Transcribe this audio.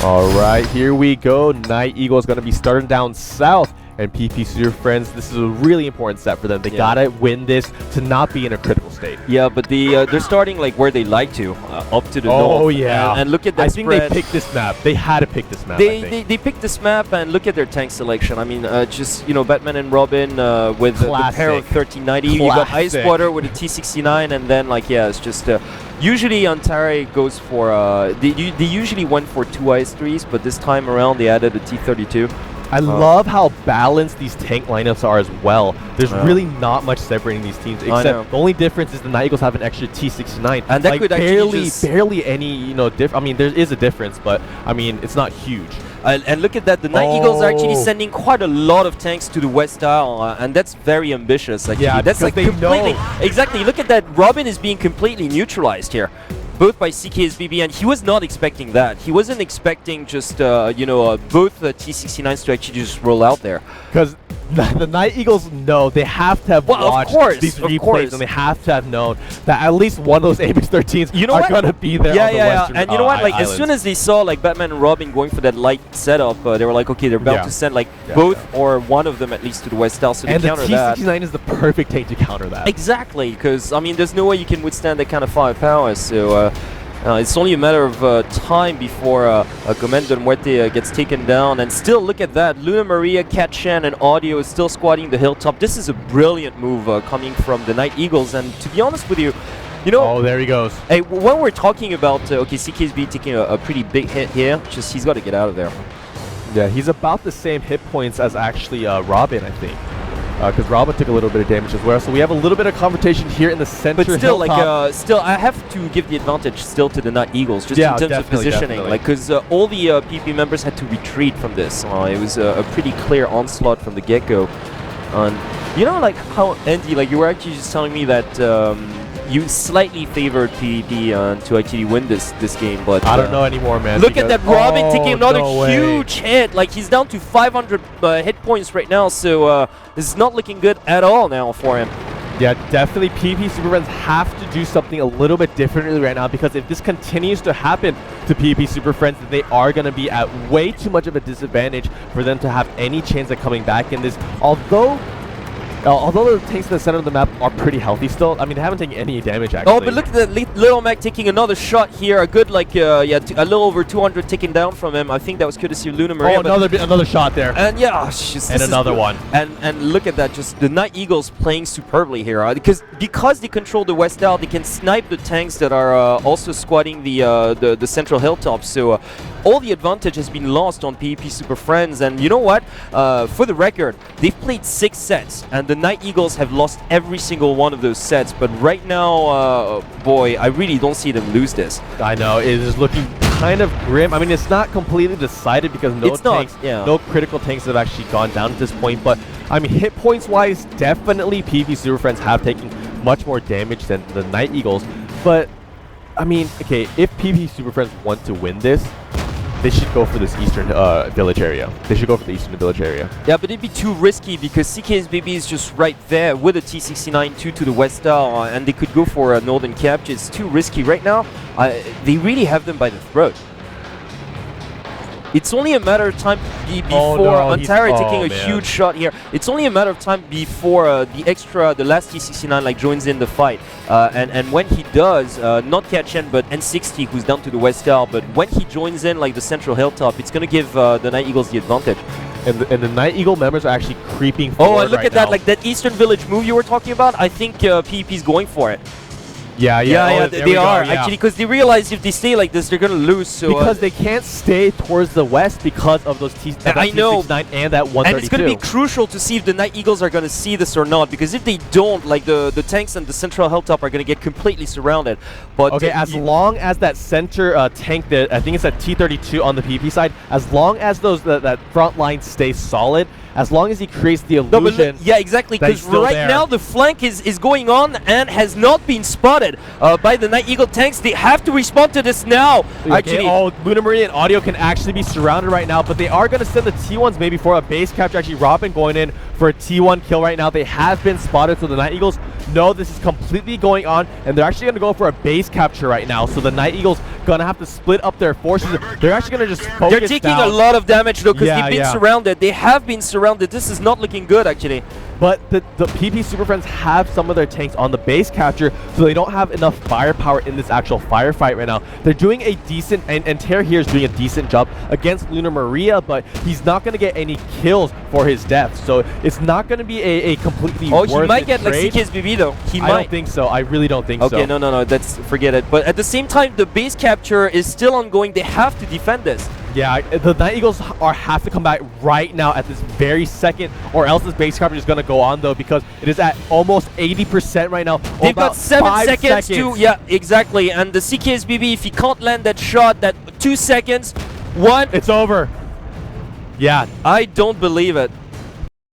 All right, here we go. NightEagles going to be starting down south. And PP Super Friends, this is a really important set for them. They gotta win this to not be in a critical state. Yeah, but they're starting like where they like to, up to the north. Oh yeah, and look at that spread. I think they picked this map. They had to pick this map. They picked this map, and look at their tank selection. I mean, just Batman and Robin with the pair of 1390. You got Ice Water with a T69, and then it's just usually Antare goes for they usually went for 2 Ice-3s, but this time around they added a T32. I love how balanced these tank lineups are as well. There's really not much separating these teams, except the only difference is the NightEagles have an extra T69, and that could barely any I mean, there is a difference, but I mean it's not huge. And look at that, the NightEagles are actually sending quite a lot of tanks to the West Isle, and that's very ambitious. Actually. Yeah, that's like completely exactly. Look at that, Robin is being completely neutralized here. Both by CKSBB, and he was not expecting that. He wasn't expecting just both T69s to actually just roll out there. Because the NightEagles know they have to have watched these replays, and they have to have known that at least one of those Apex 13s are going to be there on the Western And you know what? Like islands. as soon as they saw Batman and Robin going for that light setup, they were like, okay, they're about to send both or one of them at least to the West Isle, so they counter that. And the T69 is the perfect tank to counter that. Exactly, because I mean, there's no way you can withstand that kind of firepower. So it's only a matter of time before Commander Muerte gets taken down. And still, look at that. Luna Maria, Cat Shan, and Audio is still squatting the hilltop. This is a brilliant move coming from the NightEagles. And to be honest with you, oh, there he goes. Hey, when we're talking about, CKSB taking a pretty big hit here, just he's got to get out of there. Yeah, he's about the same hit points as actually Robin, I think. Because Robin took a little bit of damage as well, so we have a little bit of confrontation here in the center. But still, still, I have to give the advantage still to the NightEagles, just in terms of positioning, because all the PP members had to retreat from this. It was a pretty clear onslaught from the get-go. And how Andy, you were actually just telling me that you slightly favored PvP to actually win this game, but I don't know anymore, man. Look at that Robin taking another huge hit. He's down to 500 hit points right now, so this is not looking good at all now for him. Yeah, definitely PP Super Friends have to do something a little bit differently right now, because if this continues to happen to PP Super Friends, they are going to be at way too much of a disadvantage for them to have any chance of coming back in this. Although the tanks in the center of the map are pretty healthy still, I mean, they haven't taken any damage, actually. Oh, but look at that Little Mac taking another shot here. A good, a little over 200 taken down from him. I think that was courtesy of Luna Maria. Oh, another shot there. And yeah, and another one. And look at that, just the NightEagles playing superbly here. Because they control the West Isle, they can snipe the tanks that are also squatting the central hilltop. So all the advantage has been lost on PvP Super Friends. And you know what? For the record, they've played 6 sets, and the NightEagles have lost every single one of those sets. But right now, boy, I really don't see them lose this. I know, it is looking kind of grim. I mean, it's not completely decided because no critical tanks have actually gone down at this point. But I mean, hit points wise, definitely PvP Super Friends have taken much more damage than the NightEagles. But I mean, okay, if PvP Super Friends want to win this, they should go for this eastern village area. They should go for the eastern village area. Yeah, but it'd be too risky because CKSBB is just right there with a T69 to the West Isle, and they could go for a northern capture. It's too risky right now. They really have them by the throat. It's only a matter of time before Antare taking a huge shot here. It's only a matter of time before the last T69 joins in the fight. And when he does, not Katchen but N60, who's down to the West Isle, but when he joins in the central hilltop, it's going to give the NightEagles the advantage. And the NightEagle members are actually creeping forward. Oh, and look at that, that Eastern Village move you were talking about. I think PvP's going for it. Yeah, they are actually, because they realize if they stay like this, they're gonna lose. So because they can't stay towards the west because of those T69 and that 132. And it's gonna be crucial to see if the NightEagles are gonna see this or not, because if they don't, the tanks and the central hilltop are gonna get completely surrounded. But okay, as long as that center tank, I think it's that T32 on the PvP side, as long as that front line stays solid, as long as he creates the illusion. Yeah, exactly, because right now the flank is going on and has not been spotted by the NightEagle tanks. They have to respond to this now. Actually, Luna Maria and Audio can actually be surrounded right now, but they are going to send the T1s maybe for a base capture. Actually, Robin going in for a T1 kill right now. They have been spotted, so the NightEagles know this is completely going on, and they're actually going to go for a base capture right now. So the NightEagles going to have to split up their forces. They're actually going to just focus They're taking down. a lot of damage though, because they've been yeah. surrounded. They have been surrounded. This is not looking good, actually. But the PP Super Friends have some of their tanks on the base capture, so they don't have enough firepower in this actual firefight right now. They're doing a decent, and Terra here is doing a decent job against Lunar Maria, but he's not going to get any kills for his death. So it's not going to be a completely worth he might get trade. like CKSBB though. He might. I don't think so. I really don't think so. Okay, no, that's forget it. But at the same time, the base capture is still ongoing. They have to defend this. Yeah, the NightEagles have to come back right now at this very second, or else this base capture is going to go on though, because it is at almost 80% right now. They've got 7 seconds to, yeah, exactly. And the CKSBB, if he can't land that shot, that 2 seconds, 1, it's over. Yeah, I don't believe it.